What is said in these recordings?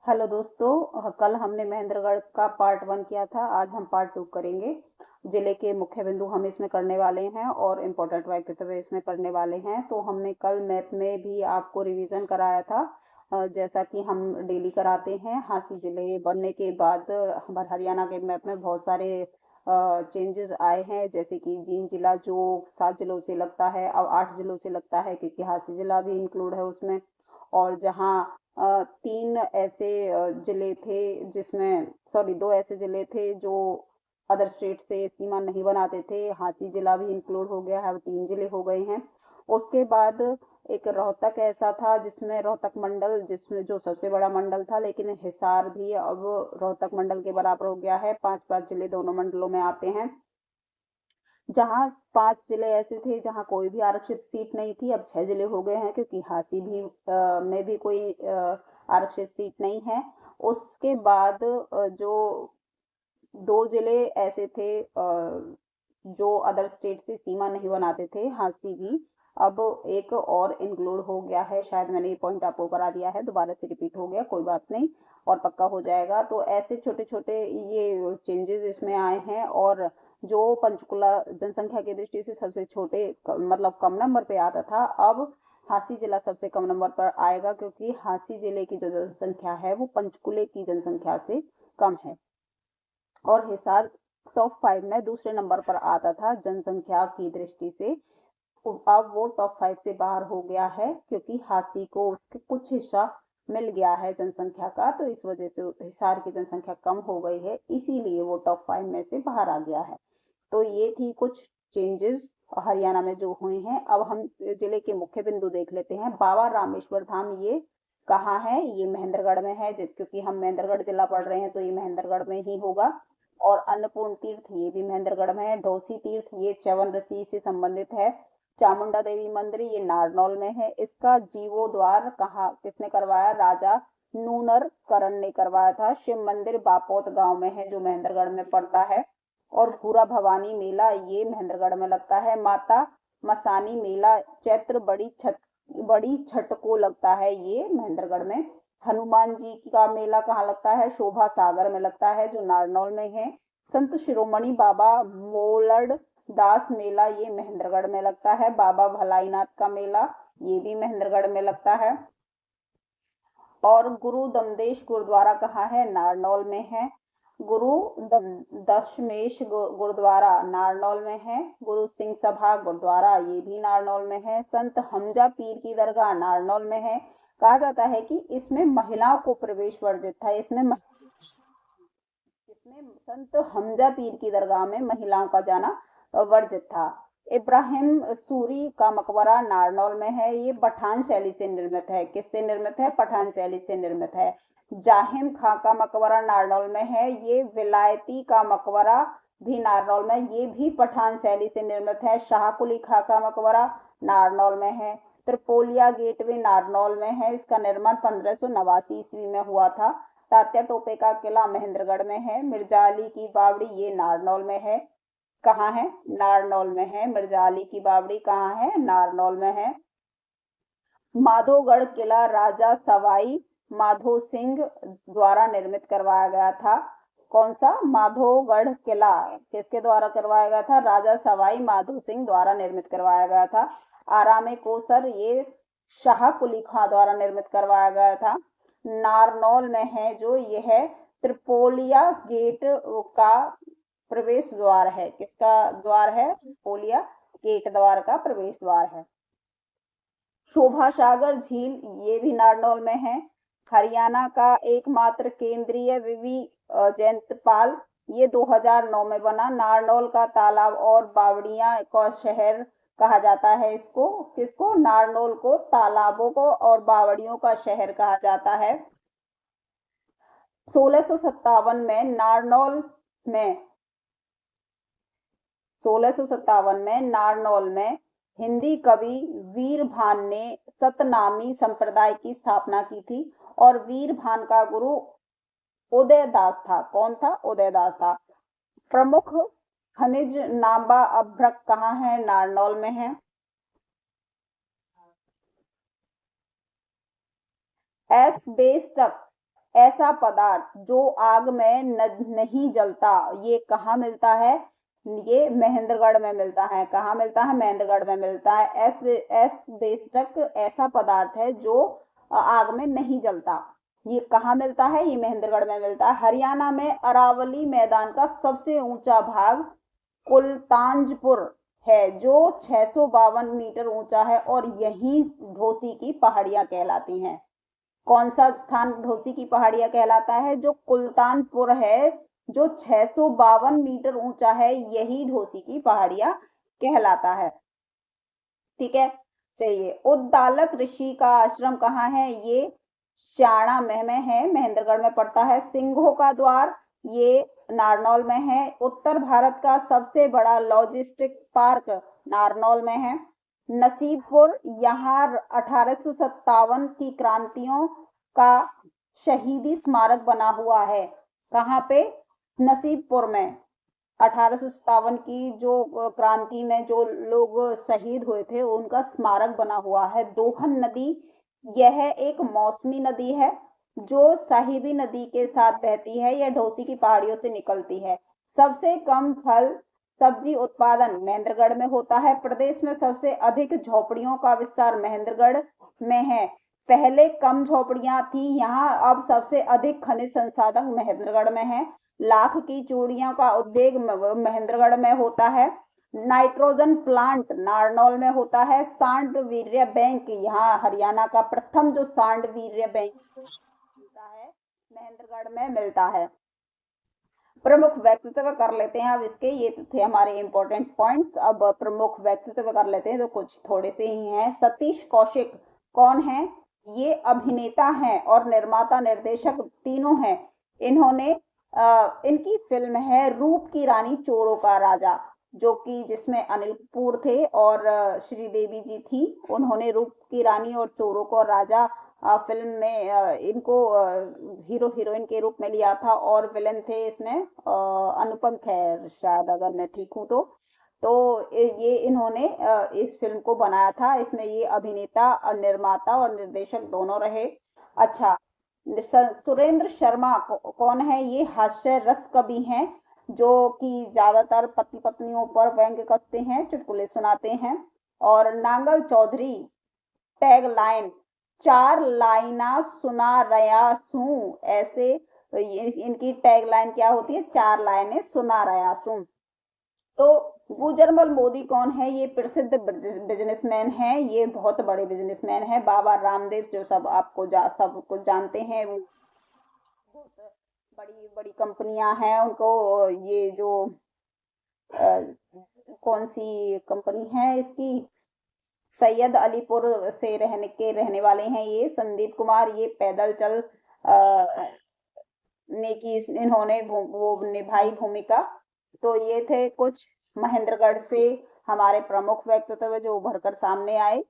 Hello दोस्तों, कल हमने महेंद्रगढ़ का पार्ट 1 किया था। आज हम पार्ट 2 करेंगे। जिले के मुख्य बिंदु हम इसमें करने वाले हैं और इम्पोर्टेंट वक्तव्य इसमें करने वाले हैं। तो हमने कल मैप में भी आपको रिवीजन कराया था, जैसा कि हम डेली कराते हैं। हाँसी जिले बनने के बाद हमारे हरियाणा के मैप में बहुत सारे चेंजेस आए हैं, जैसे कि जींद जिला जो 7 जिलों से लगता है अब 8 जिलों से लगता है, क्योंकि हाँसी जिला भी इंक्लूड है उसमें। और जहाँ तीन ऐसे जिले थे जिसमें, सॉरी, दो ऐसे जिले थे जो अदर स्टेट से सीमा नहीं बनाते थे, हाँसी जिला भी इंक्लूड हो गया है, अब 3 जिले हो गए हैं। उसके बाद एक रोहतक ऐसा था जिसमें रोहतक मंडल, जिसमें जो सबसे बड़ा मंडल था, लेकिन हिसार भी अब रोहतक मंडल के बराबर हो गया है। 5-5 जिले दोनों मंडलों में आते हैं। जहाँ 5 जिले ऐसे थे जहाँ कोई भी आरक्षित सीट नहीं थी, अब 6 जिले हो गए हैं, क्योंकि हाँसी भी में भी कोई आरक्षित सीट नहीं है। उसके बाद जो 2 जिले ऐसे थे जो अदर स्टेट से सीमा नहीं बनाते थे, हाँसी भी अब एक और इंक्लूड हो गया है। शायद मैंने ये पॉइंट आपको करा दिया है, दोबारा से रिपीट हो गया, कोई बात नहीं, और पक्का हो जाएगा। तो ऐसे छोटे छोटे ये चेंजेस इसमें आए हैं। और जो पंचकुला जनसंख्या की दृष्टि से सबसे छोटे मतलब कम नंबर पे आता था, अब हाँसी जिला सबसे कम नंबर पर आएगा, क्योंकि हाँसी जिले की जो जनसंख्या है वो पंचकुले की जनसंख्या से कम है। और हिसार टॉप 5 में दूसरे नंबर पर आता था जनसंख्या की दृष्टि से, अब वो टॉप 5 से बाहर हो गया है, क्योंकि हांसी को उसके कुछ हिस्सा मिल गया है जनसंख्या का, तो इस वजह से हिसार की जनसंख्या कम हो गई है, इसीलिए वो टॉप 5 में से बाहर आ गया है। तो ये थी कुछ चेंजेस हरियाणा में जो हुए हैं। अब हम जिले के मुख्य बिंदु देख लेते हैं। बाबा रामेश्वर धाम ये कहाँ है? ये महेंद्रगढ़ में है, क्योंकि हम महेंद्रगढ़ जिला पढ़ रहे हैं तो ये महेंद्रगढ़ में ही होगा। और अन्नपूर्ण तीर्थ ये भी महेंद्रगढ़ में है। ढोसी तीर्थ ये च्यवन ऋषि से संबंधित है। चामुंडा देवी मंदिर ये नारनौल में है। इसका जीवोद्वार कहाँ किसने करवाया? राजा नूनर करण ने करवाया था। शिव मंदिर बापोत गांव में है, जो महेंद्रगढ़ में पड़ता है। और भूरा भवानी मेला ये महेंद्रगढ़ में लगता है। माता मसानी मेला चैत्र बड़ी छठ को लगता है, ये महेंद्रगढ़ में। हनुमान जी का मेला कहाँ लगता है? शोभा सागर में लगता है, जो नारनौल में है। संत शिरोमणि बाबा मोलड़ दास मेला ये महेंद्रगढ़ में लगता है। बाबा भलाईनाथ का मेला ये भी महेंद्रगढ़ में लगता है। और गुरु दमदेश गुरुद्वारा कहाँ है? नारनौल में है। गुरु दशमेश गुरुद्वारा नारनौल में है। गुरु सिंह सभा गुरुद्वारा ये भी नारनौल में है। संत हमजा पीर की दरगाह नारनौल में है। कहा जाता है कि इसमें महिलाओं को प्रवेश वर्जित था। इसमें संत हमजा पीर की दरगाह में महिलाओं का जाना वर्जित था। इब्राहिम सूरी का मकबरा नारनौल में है। ये पठान शैली से निर्मित है। किससे निर्मित है? पठान शैली से निर्मित है। जाहिम खां का मकबरा नारनौल में है। ये विलायती का मकबरा भी नारनौल में, ये भी पठान शैली से निर्मित है। शाहकुली खां का मकबरा नारनौल में है। त्रिपोलिया गेटवे नारनौल में है। इसका निर्माण 1589 ईस्वी में हुआ था। तात्या टोपे का किला महेंद्रगढ़ में है। मिर्जा अली की बावड़ी ये नारनौल में है। कहाँ है? नारनौल में है। मिर्जा अली की बावड़ी कहाँ है? नारनौल में है। माधोगढ़ किला राजा सवाई माधो सिंह द्वारा निर्मित करवाया गया था। कौन सा? माधोगढ़ किला किसके द्वारा करवाया गया था? राजा सवाई माधो सिंह द्वारा निर्मित करवाया गया था। आराम कोसर ये शाह कुली खां द्वारा निर्मित करवाया गया था। नारनौल में है जो यह त्रिपोलिया गेट का प्रवेश द्वार है। किसका द्वार है? त्रिपोलिया गेट द्वार का प्रवेश द्वार है। शोभा सागर झील ये भी नारनौल में है। हरियाणा का एकमात्र केंद्रीय विवि जयंतपाल ये 2009 में बना। नारनौल का तालाब और बावड़िया का शहर कहा जाता है इसको। किसको? नारनौल को तालाबों को और बावड़ियों का शहर कहा जाता है। 1657 में नारनौल में 1657 में नारनौल में हिंदी कवि वीरभान ने सतनामी संप्रदाय की स्थापना की थी। और वीरभान का गुरु उदयदास था। कौन था? उदयदास था। प्रमुख खनिज नाबा अभ्रक कहाँ है? नारनौल में है। एस्बेस्टस ऐसा पदार्थ जो आग में नहीं जलता, ये कहाँ मिलता है? ये महेंद्रगढ़ में मिलता है। कहाँ मिलता है? महेंद्रगढ़ में मिलता है। एस्बेस्टस ऐसा पदार्थ है जो आग में नहीं जलता। ये कहाँ मिलता है? ये महेंद्रगढ़ में मिलता है। हरियाणा में अरावली मैदान का सबसे ऊंचा भाग कुलतांजपुर है, जो 652 मीटर ऊंचा है, और यही ढोसी की पहाड़ियां कहलाती हैं। कौन सा स्थान ढोसी की पहाड़ियां कहलाता है? जो कुलतानपुर है, जो 652 मीटर ऊंचा है, यही ढोसी की पहाड़ियां कहलाता है। ठीक है, चलिए। उद्दालक ऋषि का आश्रम कहाँ है? ये श्याणा में है, महेंद्रगढ़ में पड़ता है। सिंघों का द्वार, ये नारनौल में है। उत्तर भारत का सबसे बड़ा लॉजिस्टिक पार्क नारनौल में है। नसीबपुर, यहाँ 1857 की क्रांतियों का शहीदी स्मारक बना हुआ है। कहाँ पे? नसीबपुर में। 1857 की जो क्रांति में जो लोग शहीद हुए थे, उनका स्मारक बना हुआ है। दोहन नदी, यह एक मौसमी नदी है जो साहिबी नदी के साथ बहती है। यह ढोसी की पहाड़ियों से निकलती है। सबसे कम फल सब्जी उत्पादन महेंद्रगढ़ में होता है। प्रदेश में सबसे अधिक झोपड़ियों का विस्तार महेंद्रगढ़ में है। पहले कम झोपड़ियां थी यहाँ, अब सबसे अधिक खनिज संसाधन महेंद्रगढ़ में है। लाख की चूड़ियों का उद्योग महेंद्रगढ़ में होता है। नाइट्रोजन प्लांट नारनौल में होता है। सांड वीर्य बैंक, यहाँ हरियाणा का प्रथम जो सांड वीर्य बैंक मिलता है, महेंद्रगढ़ में मिलता है। प्रमुख व्यक्तित्व कर लेते हैं अब इसके। ये थे हमारे इंपॉर्टेंट पॉइंट्स। अब प्रमुख व्यक्तित्व कर लेते हैं, तो कुछ थोड़े से ही हैं। सतीश कौशिक कौन है? ये अभिनेता हैं और निर्माता निर्देशक तीनों हैं। इन्होंने इनकी फिल्म है रूप की रानी चोरों का राजा, जो कि जिसमें अनिल कपूर थे और श्रीदेवी जी थी। उन्होंने रूप की रानी और चोरों को राजा फिल्म में इनको हीरो हीरोइन के रूप में लिया था, और विलन थे इसमें अनुपम खेर, शायद, अगर मैं ठीक हूँ तो ये इन्होंने इस फिल्म को बनाया था। इसमें ये अभिनेता, निर्माता और निर्देशक दोनों रहे। अच्छा, सुरेंद्र शर्मा कौन है? ये हास्य रस कवि हैं, जो कि ज्यादातर पति पत्नियों पर व्यंग्य कसते हैं, चुटकुले सुनाते हैं। और नांगल चौधरी, टैग लाइन, 4 लाइना सुना रया सू, ऐसे इनकी टैग लाइन क्या होती है? 4 लाइनें सुना रया सू। तो गुजरमल मोदी कौन है? ये प्रसिद्ध बिजनेसमैन है। ये बहुत बड़े बिजनेसमैन है। बाबा रामदेव, जो सब सब कुछ जानते हैं, वो बहुत बड़ी बड़ी कंपनियां हैं उनको। ये जो कौन सी कंपनी है इसकी, सैयद अलीपुर से रहने वाले हैं ये। संदीप कुमार, ये पैदल चल ने की इन्होंने वो निभाई भूमिका। तो ये थे कुछ महेंद्रगढ़ से हमारे प्रमुख व्यक्तित्व जो उभर कर सामने आए।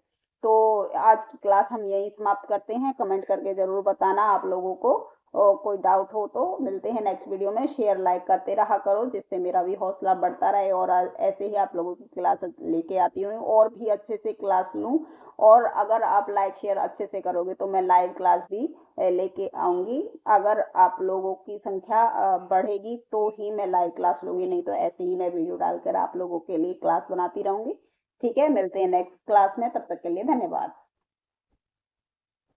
तो आज की क्लास हम यही समाप्त करते हैं। कमेंट करके जरूर बताना आप लोगों को, और कोई डाउट हो तो मिलते हैं नेक्स्ट वीडियो में। शेयर लाइक करते रहा करो, जिससे मेरा भी हौसला बढ़ता रहे, और ऐसे ही आप लोगों की क्लास लेके आती हूँ और भी अच्छे से क्लास लूँ। और अगर आप लाइक शेयर अच्छे से करोगे तो मैं लाइव क्लास भी लेके आऊंगी। अगर आप लोगों की संख्या बढ़ेगी तो ही मैं लाइव क्लास लूंगी, नहीं तो ऐसे ही मैं वीडियो डालकर आप लोगों के लिए क्लास बनाती रहूंगी। ठीक है, मिलते हैं नेक्स्ट क्लास में। तब तक के लिए धन्यवाद।